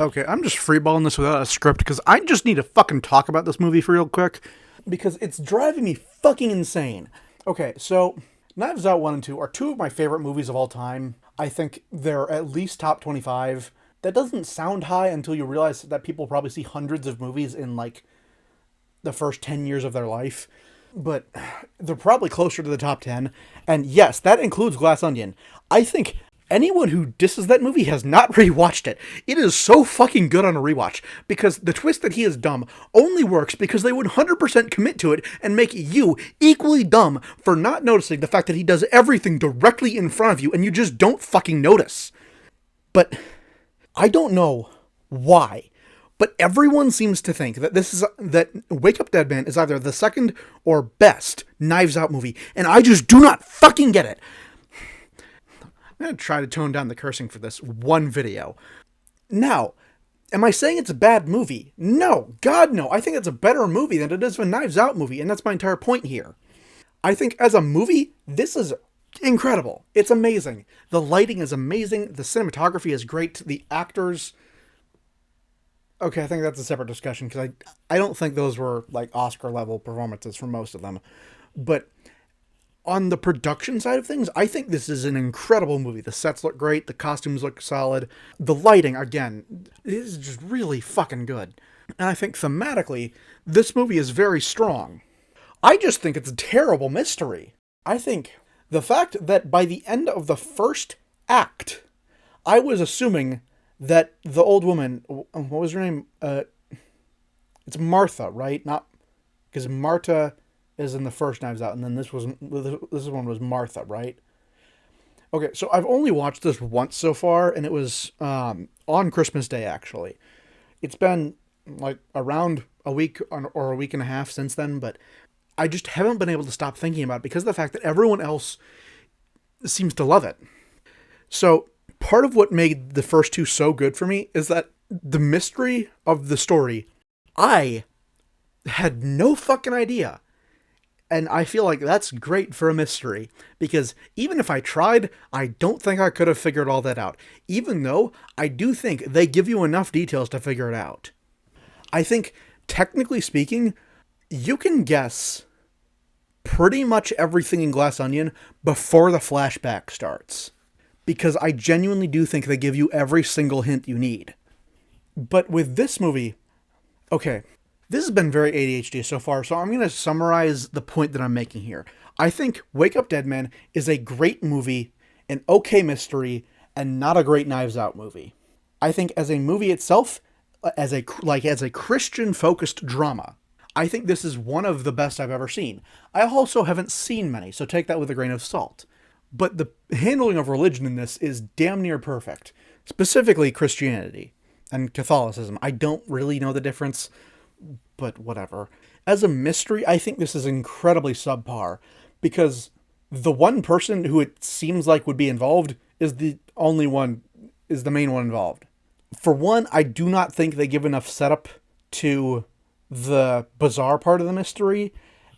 Okay, I'm just freeballing this without a script because I just need to fucking talk about this movie for real quick because it's driving me fucking insane. Okay, so Knives Out 1 and 2 are two of my favorite movies of all time. I think they're at least top 25. That doesn't sound high until you realize that people probably see hundreds of movies in like the first 10 years of their life. But they're probably closer to the top 10. And yes, that includes Glass Onion. I think anyone who disses that movie has not rewatched it. It is so fucking good on a rewatch, because the twist that he is dumb only works because they would 100% commit to it and make you equally dumb for not noticing the fact that he does everything directly in front of you and you just don't fucking notice. But I don't know why, but everyone seems to think that that Wake Up Dead Man is either the second or best Knives Out movie, and I just do not fucking get it. I'm going to try to tone down the cursing for this one video. Now, am I saying it's a bad movie? No, God no. I think it's a better movie than it is a Knives Out movie, and that's my entire point here. I think as a movie, this is incredible. It's amazing. The lighting is amazing. The cinematography is great. The actors... Okay, I think that's a separate discussion, because I don't think those were like Oscar-level performances for most of them. But on the production side of things, I think this is an incredible movie. The sets look great. The costumes look solid. The lighting, again, is just really fucking good. And I think thematically, this movie is very strong. I just think it's a terrible mystery. I think the fact that by the end of the first act, I was assuming that the old woman, what was her name? It's Martha, right? Not, because Marta is in the first Knives Out, and then this one was Martha, right? Okay, so I've only watched this once so far, and it was on Christmas Day, actually. It's been like around a week or a week and a half since then, but I just haven't been able to stop thinking about it because of the fact that everyone else seems to love it. So part of what made the first two so good for me is that the mystery of the story, I had no fucking idea. And I feel like that's great for a mystery, because even if I tried, I don't think I could have figured all that out, even though I do think they give you enough details to figure it out. I think, technically speaking, you can guess pretty much everything in Glass Onion before the flashback starts, because I genuinely do think they give you every single hint you need. But with this movie, okay, this has been very ADHD so far, so I'm going to summarize the point that I'm making here. I think Wake Up Dead Man is a great movie, an okay mystery, and not a great Knives Out movie. I think as a movie itself, as a Christian-focused drama, I think this is one of the best I've ever seen. I also haven't seen many, so take that with a grain of salt. But the handling of religion in this is damn near perfect. Specifically Christianity and Catholicism. I don't really know the difference, but whatever. As a mystery, I think this is incredibly subpar, because the one person who it seems like would be involved is the main one involved. For one, I do not think they give enough setup to the bizarre part of the mystery,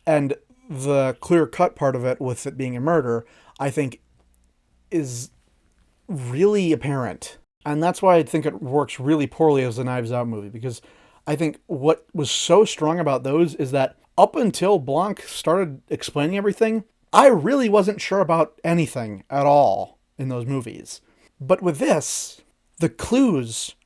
and the clear-cut part of it, with it being a murder, I think is really apparent. And that's why I think it works really poorly as a Knives Out movie, because I think what was so strong about those is that up until Blanc started explaining everything, I really wasn't sure about anything at all in those movies. But with this, the clues,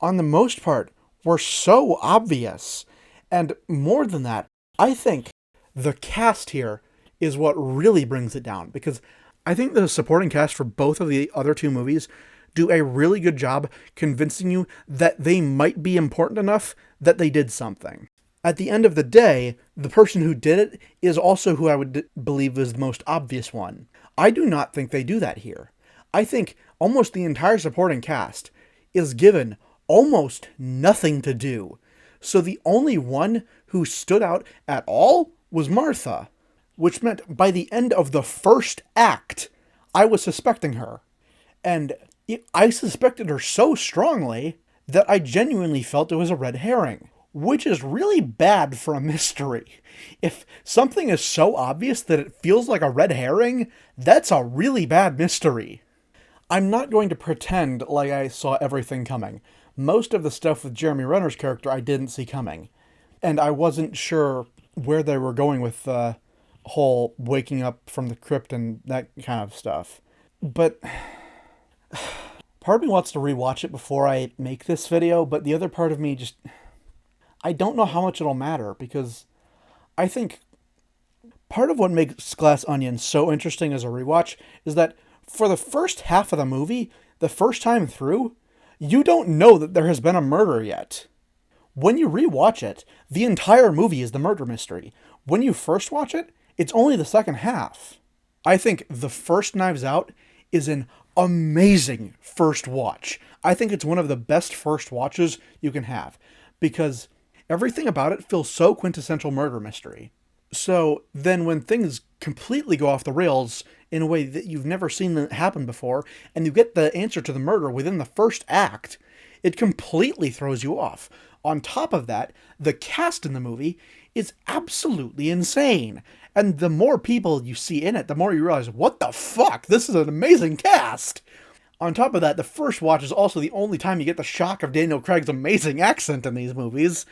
on the most part, were so obvious. And more than that, I think the cast here is what really brings it down, because I think the supporting cast for both of the other two movies do a really good job convincing you that they might be important enough that they did something. At the end of the day, the person who did it is also who I would believe is the most obvious one. I do not think they do that here. I think almost the entire supporting cast is given almost nothing to do. So the only one who stood out at all was Martha, which meant by the end of the first act, I was suspecting her. And I suspected her so strongly that I genuinely felt it was a red herring, which is really bad for a mystery. If something is so obvious that it feels like a red herring, that's a really bad mystery. I'm not going to pretend like I saw everything coming, most of the stuff with Jeremy Renner's character I didn't see coming. And I wasn't sure where they were going with the whole waking up from the crypt and that kind of stuff. But part of me wants to rewatch it before I make this video, but the other part of me just... I don't know how much it'll matter, because I think part of what makes Glass Onion so interesting as a rewatch is that for the first half of the movie, the first time through, you don't know that there has been a murder yet. When you rewatch it, the entire movie is the murder mystery. When you first watch it, it's only the second half. I think the first Knives Out is an amazing first watch. I think it's one of the best first watches you can have, because everything about it feels so quintessential murder mystery. So then when things completely go off the rails in a way that you've never seen happen before, and you get the answer to the murder within the first act, it completely throws you off. On top of that, the cast in the movie is absolutely insane. And the more people you see in it, the more you realize, what the fuck? This is an amazing cast! On top of that, the first watch is also the only time you get the shock of Daniel Craig's amazing accent in these movies.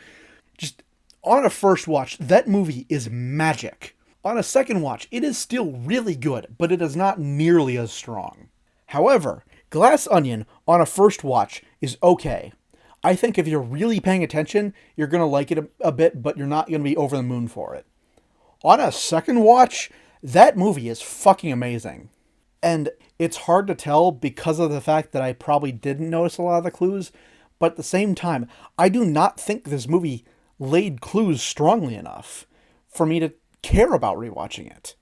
Just, on a first watch, that movie is magic. On a second watch, it is still really good, but it is not nearly as strong. However, Glass Onion, on a first watch, is okay. I think if you're really paying attention, you're going to like it a bit, but you're not going to be over the moon for it. On a second watch, that movie is fucking amazing. And it's hard to tell because of the fact that I probably didn't notice a lot of the clues, but at the same time, I do not think this movie laid clues strongly enough for me to care about rewatching it.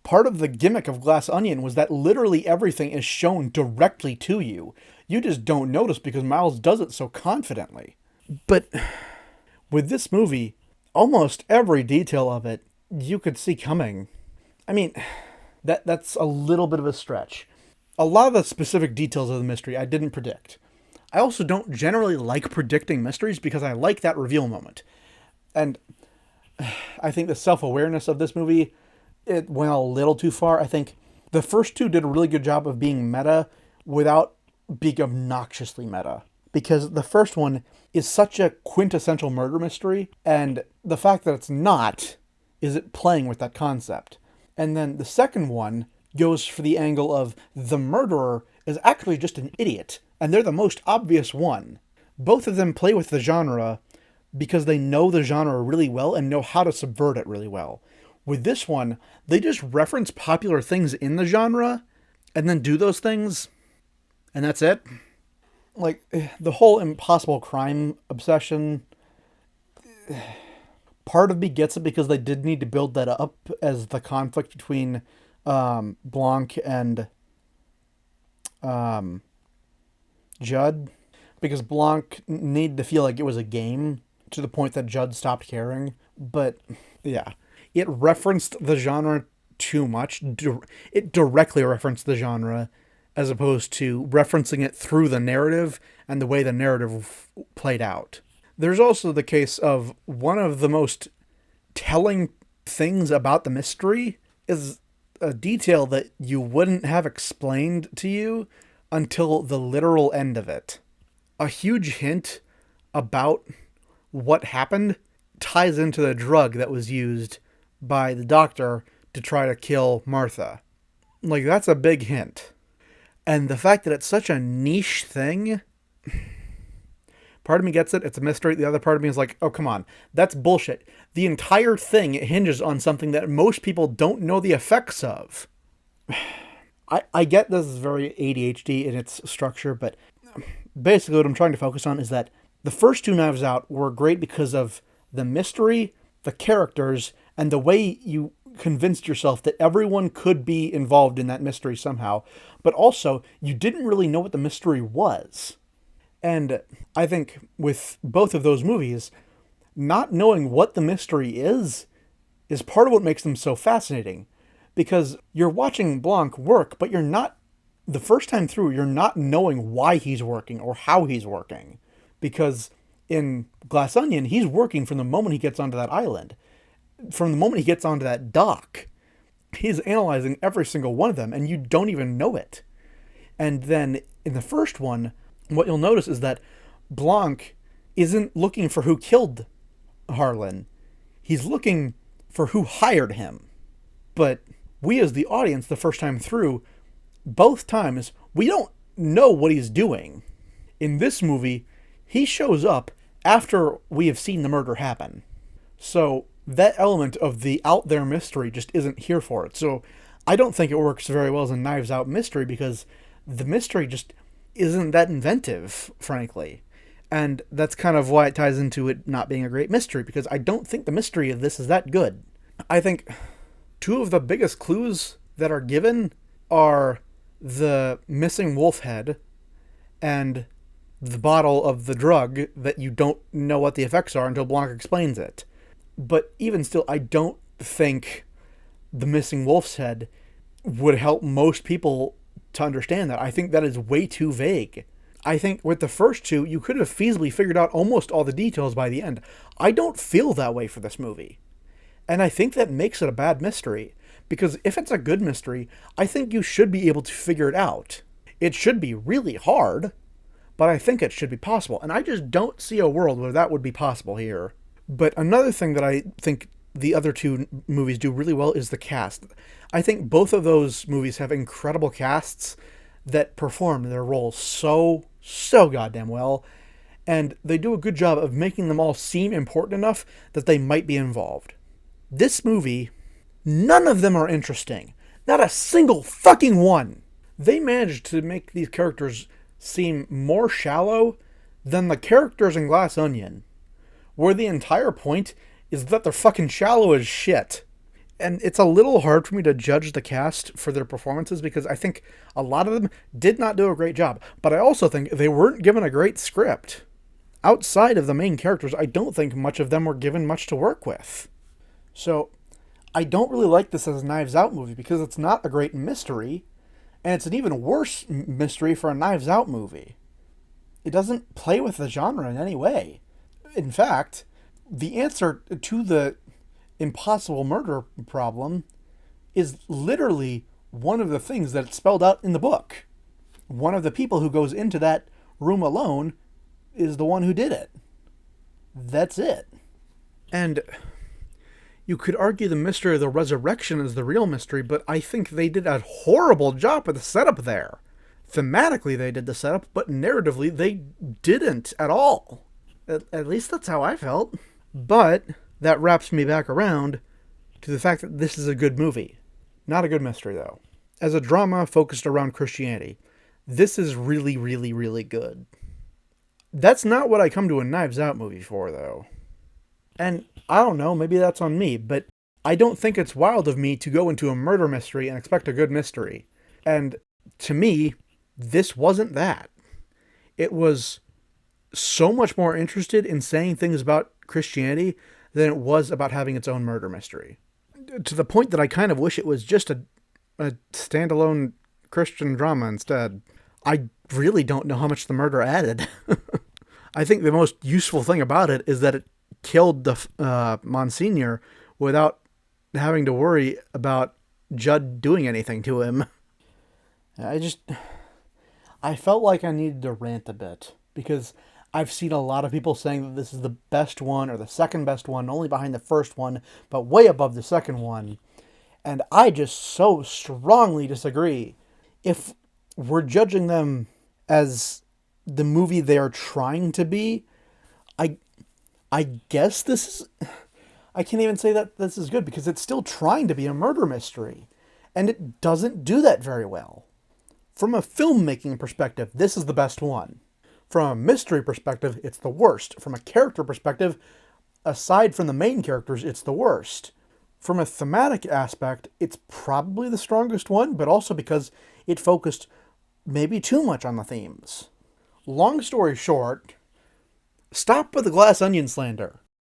Part of the gimmick of Glass Onion was that literally everything is shown directly to you. You just don't notice because Miles does it so confidently. But with this movie, almost every detail of it you could see coming. I mean, that's a little bit of a stretch. A lot of the specific details of the mystery I didn't predict. I also don't generally like predicting mysteries because I like that reveal moment. And I think the self-awareness of this movie, it went a little too far. I think the first two did a really good job of being meta without being obnoxiously meta. Because the first one is such a quintessential murder mystery, and the fact that it's not is it playing with that concept. And then the second one goes for the angle of the murderer is actually just an idiot, and they're the most obvious one. Both of them play with the genre because they know the genre really well and know how to subvert it really well. With this one, they just reference popular things in the genre and then do those things, and that's it. Like, the whole impossible crime obsession, part of me gets it because they did need to build that up as the conflict between Blanc and Judd, because Blanc needed to feel like it was a game to the point that Judd stopped caring. But yeah, it referenced the genre too much. It directly referenced the genre as opposed to referencing it through the narrative and the way the narrative played out. There's also the case of one of the most telling things about the mystery is a detail that you wouldn't have explained to you until the literal end of it. A huge hint about what happened ties into the drug that was used by the doctor to try to kill Martha. Like, that's a big hint. And the fact that it's such a niche thing, part of me gets it, it's a mystery. The other part of me is like, oh, come on, that's bullshit. The entire thing hinges on something that most people don't know the effects of. I get this is very ADHD in its structure, but basically what I'm trying to focus on is that the first two Knives Out were great because of the mystery, the characters, and the way you convinced yourself that everyone could be involved in that mystery somehow, but also you didn't really know what the mystery was. And I think with both of those movies, not knowing what the mystery is part of what makes them so fascinating. Because you're watching Blanc work, but you're not, the first time through, you're not knowing why he's working or how he's working. Because in Glass Onion, he's working from the moment he gets onto that island. From the moment he gets onto that dock, he's analyzing every single one of them, and you don't even know it. And then in the first one, what you'll notice is that Blanc isn't looking for who killed Harlan. He's looking for who hired him. But we as the audience, the first time through, both times, we don't know what he's doing. In this movie, he shows up after we have seen the murder happen. So that element of the out there mystery just isn't here for it. So I don't think it works very well as a Knives Out mystery because the mystery just isn't that inventive, frankly. And that's kind of why it ties into it not being a great mystery, because I don't think the mystery of this is that good. I think two of the biggest clues that are given are the missing wolf head and the bottle of the drug that you don't know what the effects are until Blanc explains it. But even still, I don't think the missing wolf's head would help most people to understand that. I think that is way too vague. I think with the first two, you could have feasibly figured out almost all the details by the end. I don't feel that way for this movie. And I think that makes it a bad mystery. Because if it's a good mystery, I think you should be able to figure it out. It should be really hard, but I think it should be possible. And I just don't see a world where that would be possible here. But another thing that I think the other two movies do really well is the cast. I think both of those movies have incredible casts that perform their roles so goddamn well. And they do a good job of making them all seem important enough that they might be involved. This movie, none of them are interesting. Not a single fucking one. They managed to make these characters seem more shallow than the characters in Glass Onion, where the entire point is that they're fucking shallow as shit. And it's a little hard for me to judge the cast for their performances because I think a lot of them did not do a great job. But I also think they weren't given a great script. Outside of the main characters, I don't think much of them were given much to work with. So I don't really like this as a Knives Out movie because it's not a great mystery, and it's an even worse mystery for a Knives Out movie. It doesn't play with the genre in any way. In fact, the answer to the impossible murder problem is literally one of the things that's spelled out in the book. One of the people who goes into that room alone is the one who did it. That's it. And you could argue the mystery of the resurrection is the real mystery, but I think they did a horrible job with the setup there. Thematically, they did the setup, but narratively, they didn't at all. At least that's how I felt. But that wraps me back around to the fact that this is a good movie. Not a good mystery, though. As a drama focused around Christianity, this is really, really, really good. That's not what I come to a Knives Out movie for, though. And I don't know, maybe that's on me, but I don't think it's wild of me to go into a murder mystery and expect a good mystery. And to me, this wasn't that. It was so much more interested in saying things about Christianity than it was about having its own murder mystery. To the point that I kind of wish it was just a standalone Christian drama instead. I really don't know how much the murder added. I think the most useful thing about it is that it killed the Monsignor without having to worry about Judd doing anything to him. I felt like I needed to rant a bit because I've seen a lot of people saying that this is the best one or the second best one, only behind the first one, but way above the second one. And I just so strongly disagree. If we're judging them as the movie they are trying to be, I guess this is... I can't even say that this is good because it's still trying to be a murder mystery. And it doesn't do that very well. From a filmmaking perspective, this is the best one. From a mystery perspective, it's the worst. From a character perspective, aside from the main characters, it's the worst. From a thematic aspect, it's probably the strongest one, but also because it focused maybe too much on the themes. Long story short, stop with the Glass Onion slander.